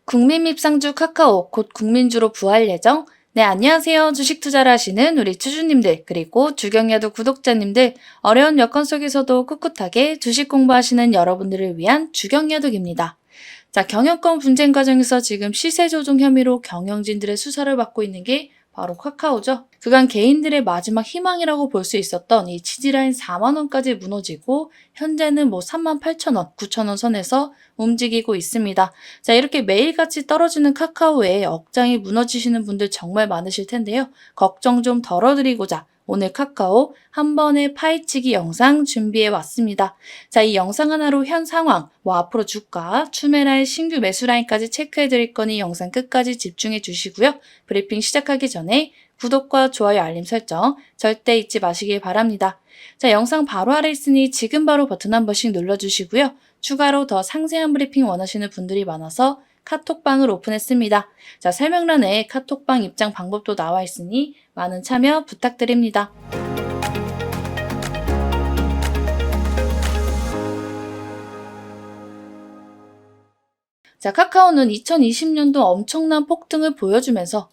국민 밉상주 카카오 곧 국민주로 부활 예정? 네, 안녕하세요. 주식 투자를 하시는 우리 투주님들, 그리고 주경야도 구독자님들, 어려운 여건 속에서도 꿋꿋하게 주식 공부하시는 여러분들을 위한 주경야독입니다. 자, 경영권 분쟁 과정에서 지금 시세 조종 혐의로 경영진들의 수사를 받고 있는 게 바로 카카오죠. 그간 개인들의 마지막 희망이라고 볼 수 있었던 이 지지라인 4만원까지 무너지고 현재는 38,000원, 9,000원 선에서 움직이고 있습니다. 자, 이렇게 매일같이 떨어지는 카카오에 억장이 무너지시는 분들 정말 많으실 텐데요. 걱정 좀 덜어드리고자 오늘 카카오 한 번의 파헤치기 영상 준비해 왔습니다. 자, 이 영상 하나로 현 상황, 앞으로 주가, 추매라인, 신규 매수 라인까지 체크해 드릴 거니 영상 끝까지 집중해 주시고요. 브리핑 시작하기 전에 구독과 좋아요, 알림 설정 절대 잊지 마시길 바랍니다. 자, 영상 바로 아래 있으니 지금 바로 버튼 한 번씩 눌러주시고요. 추가로 더 상세한 브리핑 원하시는 분들이 많아서 카톡방을 오픈했습니다. 자, 설명란에 카톡방 입장 방법도 나와 있으니 많은 참여 부탁드립니다. 자, 카카오는 2020년도 엄청난 폭등을 보여주면서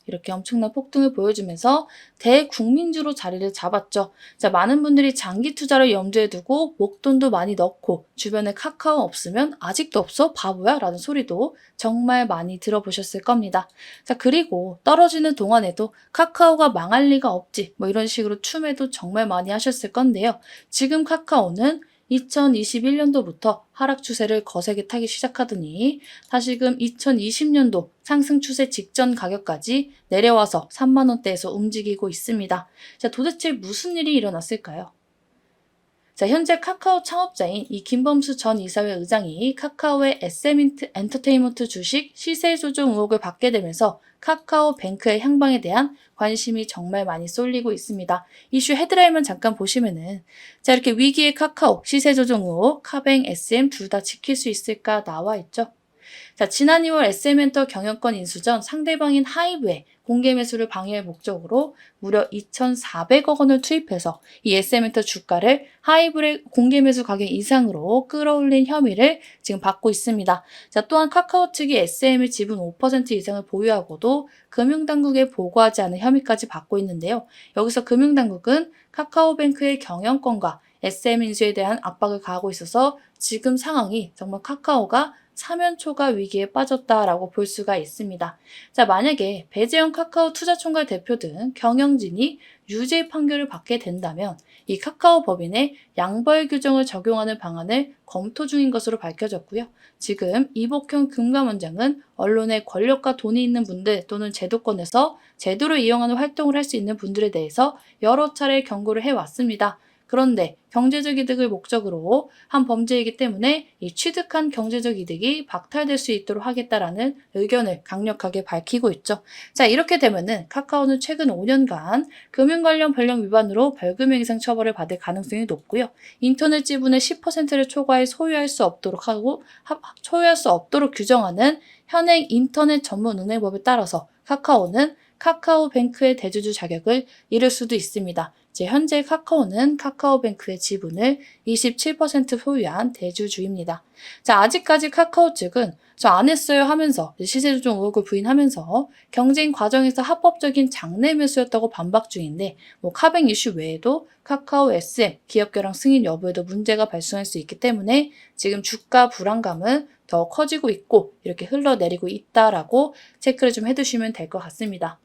대국민주로 자리를 잡았죠. 자, 많은 분들이 장기 투자를 염두에 두고 목돈도 많이 넣고 주변에 카카오 없으면 아직도 없어? 바보야? 라는 소리도 정말 많이 들어보셨을 겁니다. 자, 그리고 떨어지는 동안에도 카카오가 망할 리가 없지 이런 식으로 추매도 정말 많이 하셨을 건데요. 지금 카카오는 2021년도부터 하락 추세를 거세게 타기 시작하더니 다시금 2020년도 상승 추세 직전 가격까지 내려와서 3만원대에서 움직이고 있습니다. 자, 도대체 무슨 일이 일어났을까요? 자, 현재 카카오 창업자인 이 김범수 전 이사회 의장이 카카오의 SM 엔터테인먼트 주식 시세 조정 의혹을 받게 되면서 카카오뱅크의 향방에 대한 관심이 정말 많이 쏠리고 있습니다. 이슈 헤드라인만 잠깐 보시면은 자, 이렇게 위기의 카카오 시세 조정 의혹, 카뱅, SM 둘 다 지킬 수 있을까 나와 있죠. 자, 지난 2월 SM엔터 경영권 인수 전 상대방인 하이브의 공개 매수를 방해할 목적으로 무려 2,400억 원을 투입해서 이 SM엔터 주가를 하이브의 공개 매수 가격 이상으로 끌어올린 혐의를 지금 받고 있습니다. 자, 또한 카카오 측이 SM의 지분 5% 이상을 보유하고도 금융당국에 보고하지 않은 혐의까지 받고 있는데요. 여기서 금융당국은 카카오뱅크의 경영권과 SM 인수에 대한 압박을 가하고 있어서 지금 상황이 정말 카카오가 사면초가 위기에 빠졌다라고 볼 수가 있습니다. 자, 만약에 배재영 카카오 투자총괄 대표 등 경영진이 유죄 판결을 받게 된다면 이 카카오 법인의 양벌 규정을 적용하는 방안을 검토 중인 것으로 밝혀졌고요. 지금 이복형 금감원장은 언론에 권력과 돈이 있는 분들 또는 제도권에서 제도를 이용하는 활동을 할 수 있는 분들에 대해서 여러 차례 경고를 해왔습니다. 그런데 경제적 이득을 목적으로 한 범죄이기 때문에 이 취득한 경제적 이득이 박탈될 수 있도록 하겠다라는 의견을 강력하게 밝히고 있죠. 자, 이렇게 되면은 카카오는 최근 5년간 금융 관련 법령 위반으로 벌금형 이상 처벌을 받을 가능성이 높고요. 인터넷 지분의 10%를 초과해 소유할 수 없도록 규정하는 현행 인터넷 전문 은행법에 따라서 카카오는 카카오뱅크의 대주주 자격을 잃을 수도 있습니다. 현재 카카오는 카카오뱅크의 지분을 27% 소유한 대주주입니다. 자, 아직까지 카카오 측은 저 안 했어요 하면서 시세 조정 의혹을 부인하면서 경쟁 과정에서 합법적인 장내 매수였다고 반박 중인데 카뱅 이슈 외에도 카카오 SM 기업 결항 승인 여부에도 문제가 발생할 수 있기 때문에 지금 주가 불안감은 더 커지고 있고 이렇게 흘러내리고 있다라고 체크를 좀 해두시면 될 것 같습니다.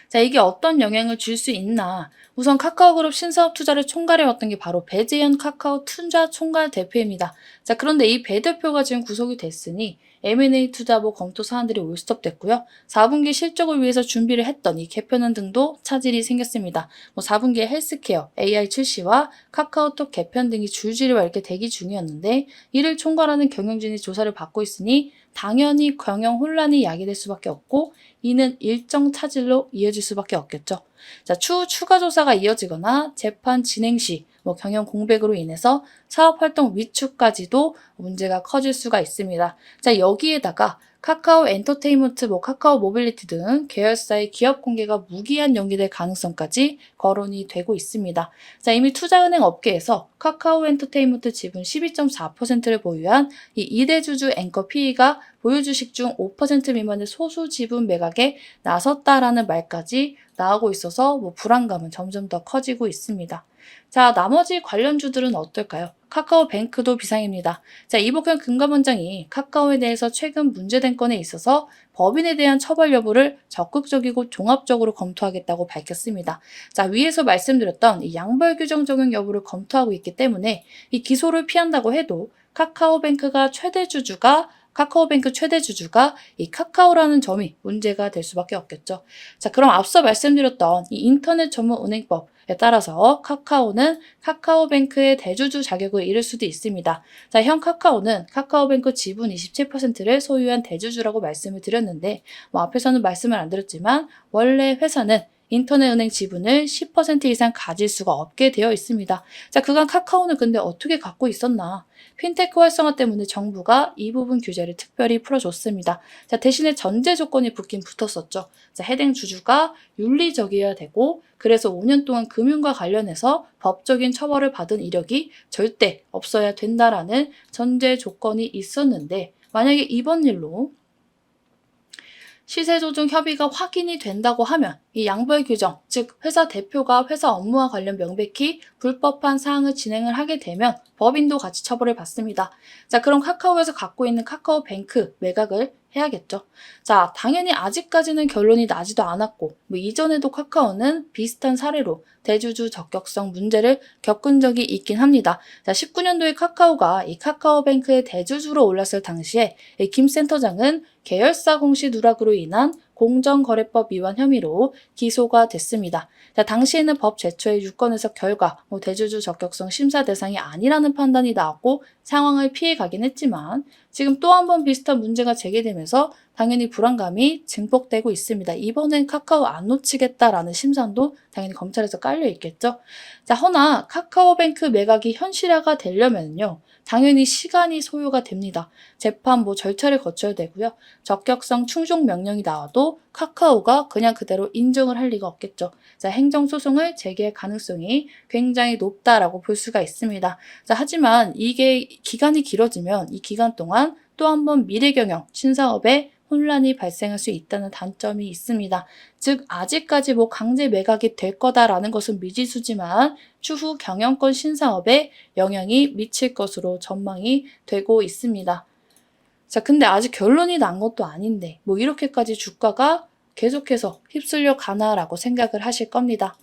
자, 이게 어떤 영향을 줄 수 있나? 우선 카카오그룹 신사업 투자를 총괄해왔던 게 바로 배재현 카카오 투자 총괄 대표입니다. 자, 그런데 이 배 대표가 지금 구속이 됐으니 M&A 투자 검토 사안들이 올스톱 됐고요. 4분기 실적을 위해서 준비를 했던 이 개편안 등도 차질이 생겼습니다. 4분기에 헬스케어, AI 출시와 카카오톡 개편 등이 줄줄이 이렇게 대기 중이었는데 이를 총괄하는 경영진이 조사를 받고 있으니 당연히 경영 혼란이 야기될 수밖에 없고 이는 일정 차질로 이어질 수밖에 없겠죠. 자, 추후 추가 조사가 이어지거나 재판 진행 시 뭐 경영 공백으로 인해서 사업 활동 위축까지도 문제가 커질 수가 있습니다. 자, 여기에다가 카카오 엔터테인먼트, 카카오 모빌리티 등 계열사의 기업 공개가 무기한 연기될 가능성까지 거론이 되고 있습니다. 자, 이미 투자은행 업계에서 카카오 엔터테인먼트 지분 12.4%를 보유한 이 이대주주 앵커 PE가 보유 주식 중 5% 미만의 소수 지분 매각에 나섰다라는 말까지 나오고 있어서 불안감은 점점 더 커지고 있습니다. 자, 나머지 관련주들은 어떨까요? 카카오뱅크도 비상입니다. 자, 이복현 금감원장이 카카오에 대해서 최근 문제된 건에 있어서 법인에 대한 처벌 여부를 적극적이고 종합적으로 검토하겠다고 밝혔습니다. 자, 위에서 말씀드렸던 이 양벌 규정 적용 여부를 검토하고 있기 때문에 이 기소를 피한다고 해도 카카오뱅크 최대 주주가 이 카카오라는 점이 문제가 될 수밖에 없겠죠. 자, 그럼 앞서 말씀드렸던 이 인터넷 전문 은행법에 따라서 카카오는 카카오뱅크의 대주주 자격을 잃을 수도 있습니다. 자, 현 카카오는 카카오뱅크 지분 27%를 소유한 대주주라고 말씀을 드렸는데, 앞에서는 말씀을 안 드렸지만 원래 회사는 인터넷은행 지분을 10% 이상 가질 수가 없게 되어 있습니다. 자, 그간 카카오는 근데 어떻게 갖고 있었나? 핀테크 활성화 때문에 정부가 이 부분 규제를 특별히 풀어줬습니다. 자, 대신에 전제 조건이 붙긴 붙었었죠. 자, 해당 주주가 윤리적이어야 되고, 그래서 5년 동안 금융과 관련해서 법적인 처벌을 받은 이력이 절대 없어야 된다라는 전제 조건이 있었는데, 만약에 이번 일로 시세 조정 협의가 확인이 된다고 하면 이 양벌 규정, 즉 회사 대표가 회사 업무와 관련 명백히 불법한 사항을 진행을 하게 되면 법인도 같이 처벌을 받습니다. 자, 그럼 카카오에서 갖고 있는 카카오뱅크 매각을 해야겠죠. 자, 당연히 아직까지는 결론이 나지도 않았고, 이전에도 카카오는 비슷한 사례로 대주주 적격성 문제를 겪은 적이 있긴 합니다. 자, 19년도에 카카오가 이 카카오뱅크의 대주주로 올랐을 당시에 이 김 센터장은 계열사 공시 누락으로 인한 공정거래법 위반 혐의로 기소가 됐습니다. 자, 당시에는 법 제초의 유권해석 결과 대주주 적격성 심사 대상이 아니라는 판단이 나왔고 상황을 피해가긴 했지만 지금 또 한 번 비슷한 문제가 제기되면서 당연히 불안감이 증폭되고 있습니다. 이번엔 카카오 안 놓치겠다라는 심산도 당연히 검찰에서 깔려 있겠죠. 자, 허나 카카오뱅크 매각이 현실화가 되려면요. 당연히 시간이 소요가 됩니다. 재판 절차를 거쳐야 되고요. 적격성 충족 명령이 나와도 카카오가 그냥 그대로 인정을 할 리가 없겠죠. 자, 행정소송을 제기할 가능성이 굉장히 높다라고 볼 수가 있습니다. 자, 하지만 이게 기간이 길어지면 이 기간 동안 또 한 번 미래경영, 신사업에 혼란이 발생할 수 있다는 단점이 있습니다. 즉 아직까지 강제 매각이 될 거다라는 것은 미지수지만 추후 경영권 신사업에 영향이 미칠 것으로 전망이 되고 있습니다. 자, 근데 아직 결론이 난 것도 아닌데 이렇게까지 주가가 계속해서 휩쓸려 가나라고 생각을 하실 겁니다.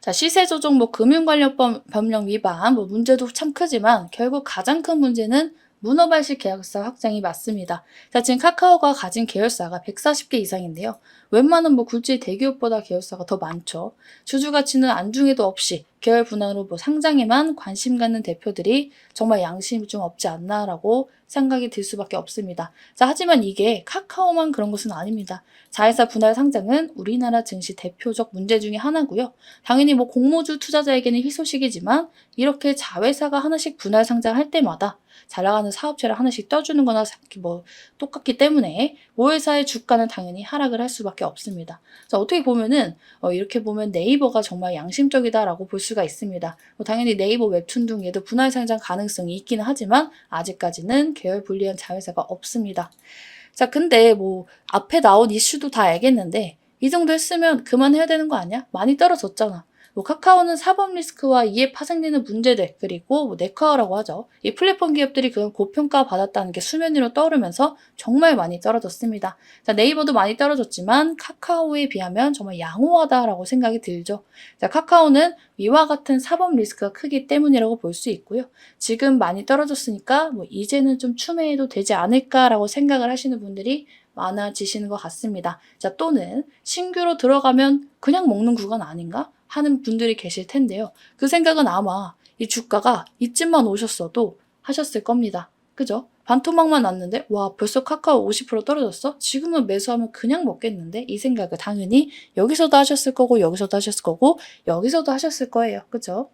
자, 시세조정 금융관련법 법령 위반 문제도 참 크지만 결국 가장 큰 문제는 문어발식 계열사 확장이 맞습니다. 자, 지금 카카오가 가진 계열사가 140개 이상인데요. 웬만한 굴지 대기업보다 계열사가 더 많죠. 주주 가치는 안중에도 없이 계열 분할로 상장에만 관심 갖는 대표들이 정말 양심이 좀 없지 않나라고 생각이 들 수밖에 없습니다. 자, 하지만 이게 카카오만 그런 것은 아닙니다. 자회사 분할 상장은 우리나라 증시 대표적 문제 중에 하나고요. 당연히 공모주 투자자에게는 희소식이지만 이렇게 자회사가 하나씩 분할 상장할 때마다 잘 나가는 사업체를 하나씩 떠주는 거나 똑같기 때문에 모회사의 주가는 당연히 하락을 할 수밖에 없습니다. 자, 어떻게 보면은 이렇게 보면 네이버가 정말 양심적이다라고 볼 수가 있습니다. 당연히 네이버 웹툰 등에도 분할 상장 가능성이 있기는 하지만 아직까지는 계열 분리한 자회사가 없습니다. 자, 근데 앞에 나온 이슈도 다 알겠는데 이 정도 했으면 그만해야 되는 거 아니야? 많이 떨어졌잖아. 카카오는 사법 리스크와 이에 파생되는 문제들, 그리고 네카라고 하죠. 이 플랫폼 기업들이 그런 고평가 받았다는 게 수면 위로 떠오르면서 정말 많이 떨어졌습니다. 자, 네이버도 많이 떨어졌지만 카카오에 비하면 정말 양호하다라고 생각이 들죠. 자, 카카오는 위와 같은 사법 리스크가 크기 때문이라고 볼 수 있고요. 지금 많이 떨어졌으니까 이제는 좀 추매해도 되지 않을까라고 생각을 하시는 분들이 많아지시는 것 같습니다. 자, 또는 신규로 들어가면 그냥 먹는 구간 아닌가? 하는 분들이 계실 텐데요. 그 생각은 아마 이 주가가 이쯤만 오셨어도 하셨을 겁니다. 그죠? 반토막만 났는데 와, 벌써 카카오 50% 떨어졌어? 지금은 매수하면 그냥 먹겠는데? 이 생각을 당연히 여기서도 하셨을 거고 여기서도 하셨을 거고 여기서도 하셨을 거예요. 그죠?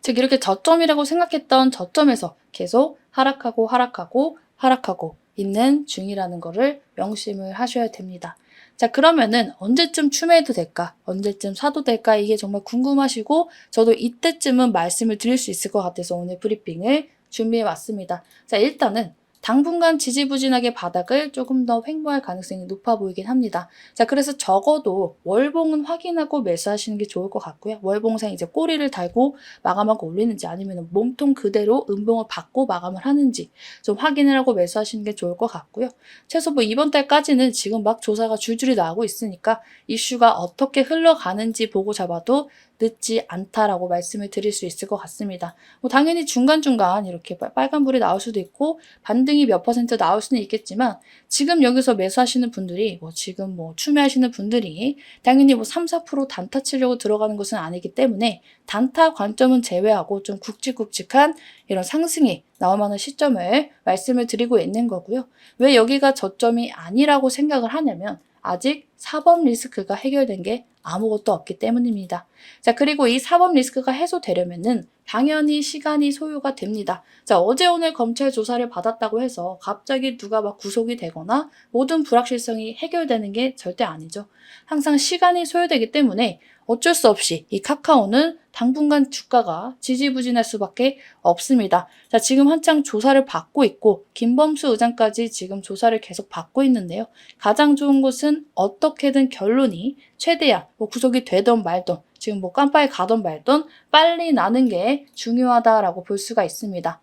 즉 이렇게 저점이라고 생각했던 저점에서 계속 하락하고 하락하고 하락하고 있는 중이라는 거를 명심을 하셔야 됩니다. 자, 그러면은 언제쯤 추매해도 될까? 언제쯤 사도 될까? 이게 정말 궁금하시고 저도 이때쯤은 말씀을 드릴 수 있을 것 같아서 오늘 브리핑을 준비해 왔습니다. 자, 일단은 당분간 지지부진하게 바닥을 조금 더 횡보할 가능성이 높아 보이긴 합니다. 자, 그래서 적어도 월봉은 확인하고 매수하시는 게 좋을 것 같고요. 월봉상 이제 꼬리를 달고 마감하고 올리는지 아니면 몸통 그대로 음봉을 받고 마감을 하는지 좀 확인을 하고 매수하시는 게 좋을 것 같고요. 최소 뭐 이번 달까지는 지금 막 조사가 줄줄이 나오고 있으니까 이슈가 어떻게 흘러가는지 보고 잡아도 늦지 않다라고 말씀을 드릴 수 있을 것 같습니다. 뭐 당연히 중간중간 이렇게 빨간불이 나올 수도 있고 반등이 몇 퍼센트 나올 수는 있겠지만 지금 여기서 매수하시는 분들이 지금 추매하시는 분들이 당연히 3, 4% 단타 치려고 들어가는 것은 아니기 때문에 단타 관점은 제외하고 좀 굵직굵직한 이런 상승이 나올 만한 시점을 말씀을 드리고 있는 거고요. 왜 여기가 저점이 아니라고 생각을 하냐면 아직 사법 리스크가 해결된 게 아무것도 없기 때문입니다. 자, 그리고 이 사법 리스크가 해소되려면은 당연히 시간이 소요가 됩니다. 자, 어제 오늘 검찰 조사를 받았다고 해서 갑자기 누가 막 구속이 되거나 모든 불확실성이 해결되는 게 절대 아니죠. 항상 시간이 소요되기 때문에 어쩔 수 없이 이 카카오는 당분간 주가가 지지부진할 수밖에 없습니다. 자, 지금 한창 조사를 받고 있고 김범수 의장까지 지금 조사를 계속 받고 있는데요. 가장 좋은 것은 어떻게든 결론이 최대한 구속이 되던 말던 지금 깜빡이 가던 말던 빨리 나는 게 중요하다라고 볼 수가 있습니다.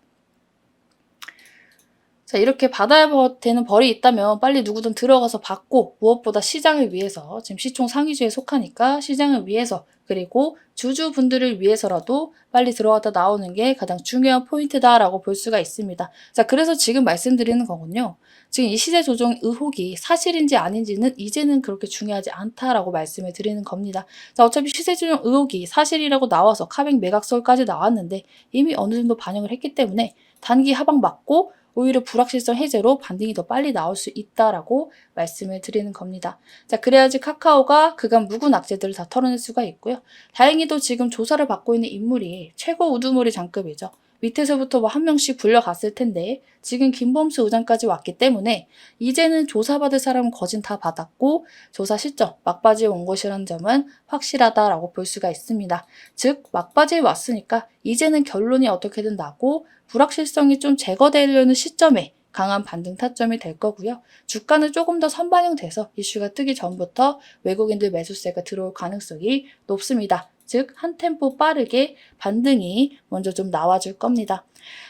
자, 이렇게 받아야 되는 벌이 있다면 빨리 누구든 들어가서 받고 무엇보다 시장을 위해서 지금 시총 상위주에 속하니까 시장을 위해서 그리고 주주분들을 위해서라도 빨리 들어갔다 나오는 게 가장 중요한 포인트다라고 볼 수가 있습니다. 자, 그래서 지금 말씀드리는 거군요. 지금 이 시세 조정 의혹이 사실인지 아닌지는 이제는 그렇게 중요하지 않다라고 말씀을 드리는 겁니다. 자, 어차피 시세 조정 의혹이 사실이라고 나와서 카뱅 매각설까지 나왔는데 이미 어느 정도 반영을 했기 때문에 단기 하방 맞고 오히려 불확실성 해제로 반등이 더 빨리 나올 수 있다라고 말씀을 드리는 겁니다. 자, 그래야지 카카오가 그간 묵은 악재들을 다 털어낼 수가 있고요. 다행히도 지금 조사를 받고 있는 인물이 최고 우두머리 장급이죠. 밑에서부터 한 명씩 불려갔을 텐데 지금 김범수 의장까지 왔기 때문에 이제는 조사받을 사람은 거진 다 받았고 조사 시점 막바지에 온 것이라는 점은 확실하다라고 볼 수가 있습니다. 즉 막바지에 왔으니까 이제는 결론이 어떻게든 나고 불확실성이 좀 제거되려는 시점에 강한 반등 타점이 될 거고요. 주가는 조금 더 선반영돼서 이슈가 뜨기 전부터 외국인들 매수세가 들어올 가능성이 높습니다. 즉, 한 템포 빠르게 반등이 먼저 좀 나와줄 겁니다.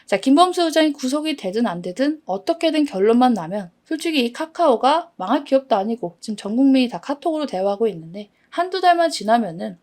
자, 김범수 의장이 구속이 되든 안 되든 어떻게든 결론만 나면 솔직히 이 카카오가 망할 기업도 아니고 지금 전 국민이 다 카톡으로 대화하고 있는데 한두 달만 지나면은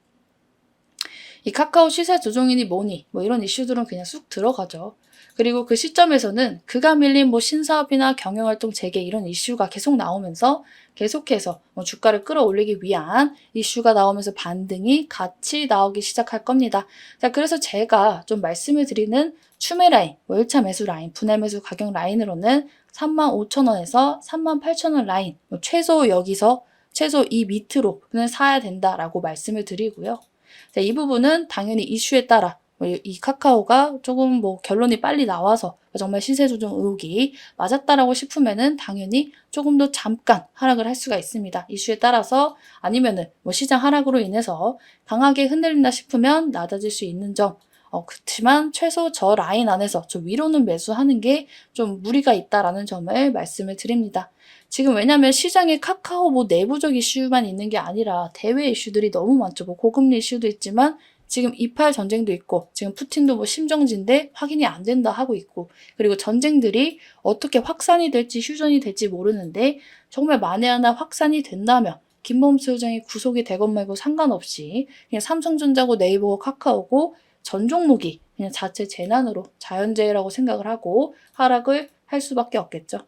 이 카카오 시세 조정이니 뭐니 이런 이슈들은 그냥 쑥 들어가죠. 그리고 그 시점에서는 그가 밀린 신사업이나 경영활동 재개 이런 이슈가 계속 나오면서 계속해서 주가를 끌어올리기 위한 이슈가 나오면서 반등이 같이 나오기 시작할 겁니다. 자, 그래서 제가 좀 말씀을 드리는 추매 라인, 1차 매수 라인, 분할 매수 가격 라인으로는 35,000원에서 38,000원 라인, 최소 여기서 최소 이 밑으로는 사야 된다라고 말씀을 드리고요. 자, 이 부분은 당연히 이슈에 따라 이 카카오가 조금 결론이 빨리 나와서 정말 시세 조정 의혹이 맞았다라고 싶으면은 당연히 조금 더 잠깐 하락을 할 수가 있습니다. 이슈에 따라서 아니면은 시장 하락으로 인해서 강하게 흔들린다 싶으면 낮아질 수 있는 점. 그렇지만 최소 저 라인 안에서 저 위로는 매수하는 게 좀 무리가 있다라는 점을 말씀을 드립니다. 지금 왜냐면 시장에 카카오 내부적 이슈만 있는 게 아니라 대외 이슈들이 너무 많죠. 고금리 이슈도 있지만 지금 이팔 전쟁도 있고 지금 푸틴도 심정지인데 확인이 안 된다 하고 있고 그리고 전쟁들이 어떻게 확산이 될지 휴전이 될지 모르는데 정말 만에 하나 확산이 된다면 김범수 의장이 구속이 되건 말고 상관없이 그냥 삼성전자고 네이버고 카카오고 전 종목이 그냥 자체 재난으로 자연재해라고 생각을 하고 하락을 할 수밖에 없겠죠.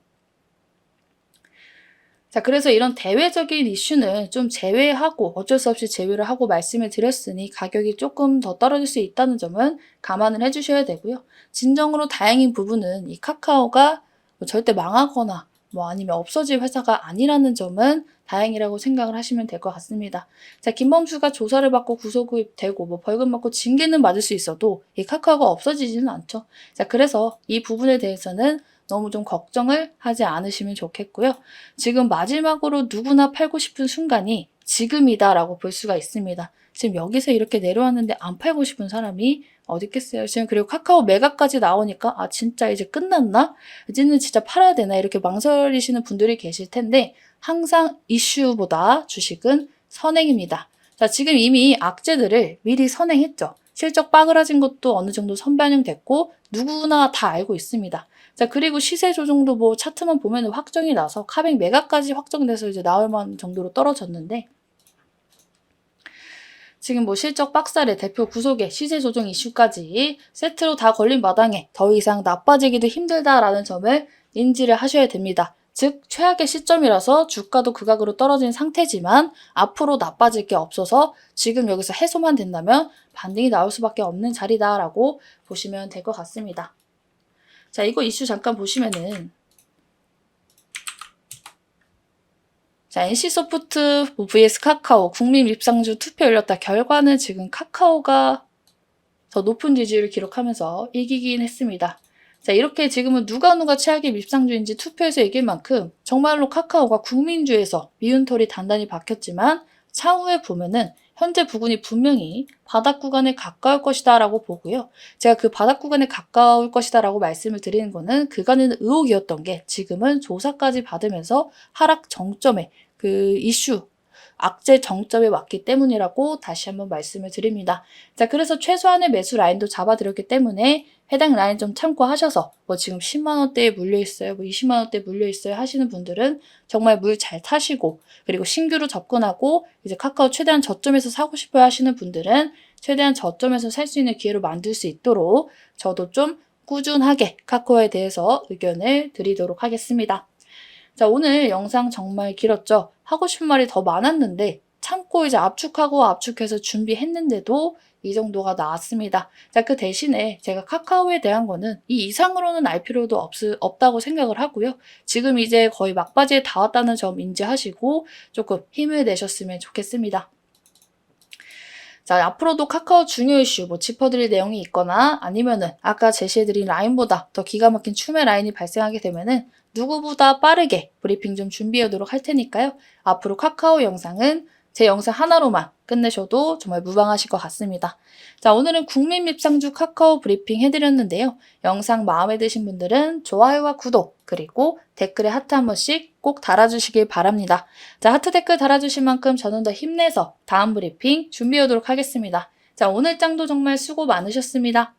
자, 그래서 이런 대외적인 이슈는 좀 제외하고 어쩔 수 없이 제외를 하고 말씀을 드렸으니 가격이 조금 더 떨어질 수 있다는 점은 감안을 해주셔야 되고요. 진정으로 다행인 부분은 이 카카오가 절대 망하거나 뭐 아니면 없어질 회사가 아니라는 점은 다행이라고 생각을 하시면 될 것 같습니다. 자, 김범수가 조사를 받고 구속이 되고 뭐 벌금 받고 징계는 맞을 수 있어도 이 카카오가 없어지지는 않죠. 자, 그래서 이 부분에 대해서는 너무 좀 걱정을 하지 않으시면 좋겠고요. 지금 마지막으로 누구나 팔고 싶은 순간이 지금이다라고 볼 수가 있습니다. 지금 여기서 이렇게 내려왔는데 안 팔고 싶은 사람이 어디 있겠어요. 지금 그리고 카카오 매각까지 나오니까 아 진짜 이제 끝났나? 이제는 진짜 팔아야 되나? 이렇게 망설이시는 분들이 계실 텐데 항상 이슈보다 주식은 선행입니다. 자, 지금 이미 악재들을 미리 선행했죠. 실적 빠그라진 것도 어느 정도 선반영됐고 누구나 다 알고 있습니다. 자, 그리고 시세 조정도 뭐 차트만 보면 확정이 나서 카뱅 매각까지 확정돼서 이제 나올 만한 정도로 떨어졌는데 지금 뭐 실적 박살에 대표 구속에 시세 조정 이슈까지 세트로 다 걸린 마당에 더 이상 나빠지기도 힘들다라는 점을 인지를 하셔야 됩니다. 즉 최악의 시점이라서 주가도 극악으로 떨어진 상태지만 앞으로 나빠질 게 없어서 지금 여기서 해소만 된다면 반등이 나올 수밖에 없는 자리다라고 보시면 될 것 같습니다. 자, 이거 이슈 잠깐 보시면은 자, NC소프트 vs 카카오 국민 립상주 투표 열렸다. 결과는 지금 카카오가 더 높은 지지율을 기록하면서 이기긴 했습니다. 자, 이렇게 지금은 누가 최악의 밉상주인지 투표에서 이길 만큼 정말로 카카오가 국민주에서 미운 털이 단단히 박혔지만 차후에 보면은 현재 부근이 분명히 바닥 구간에 가까울 것이다 라고 보고요. 제가 그 바닥 구간에 가까울 것이다 라고 말씀을 드리는 거는 그간에는 의혹이었던 게 지금은 조사까지 받으면서 하락 정점에 그 이슈 악재 정점에 왔기 때문이라고 다시 한번 말씀을 드립니다. 자, 그래서 최소한의 매수 라인도 잡아드렸기 때문에 해당 라인 좀 참고하셔서 뭐 지금 10만 원대에 물려 있어요, 뭐 20만 원대에 물려 있어요 하시는 분들은 정말 물 잘 타시고 그리고 신규로 접근하고 이제 카카오 최대한 저점에서 사고 싶어요 하시는 분들은 최대한 저점에서 살 수 있는 기회로 만들 수 있도록 저도 좀 꾸준하게 카카오에 대해서 의견을 드리도록 하겠습니다. 자, 오늘 영상 정말 길었죠? 하고 싶은 말이 더 많았는데 참고 이제 압축하고 압축해서 준비했는데도 이 정도가 나왔습니다. 자, 그 대신에 제가 카카오에 대한 거는 이 이상으로는 알 필요도 없다고 생각을 하고요. 지금 이제 거의 막바지에 다 왔다는 점 인지하시고 조금 힘을 내셨으면 좋겠습니다. 자, 앞으로도 카카오 중요 이슈 뭐 짚어드릴 내용이 있거나 아니면은 아까 제시해드린 라인보다 더 기가 막힌 추매 라인이 발생하게 되면은 누구보다 빠르게 브리핑 좀 준비하도록 할 테니까요. 앞으로 카카오 영상은 제 영상 하나로만 끝내셔도 정말 무방하실 것 같습니다. 자, 오늘은 국민 밉상주 카카오 브리핑 해드렸는데요. 영상 마음에 드신 분들은 좋아요와 구독 그리고 댓글에 하트 한 번씩 꼭 달아주시길 바랍니다. 자, 하트 댓글 달아주신 만큼 저는 더 힘내서 다음 브리핑 준비하도록 하겠습니다. 자, 오늘 장도 정말 수고 많으셨습니다.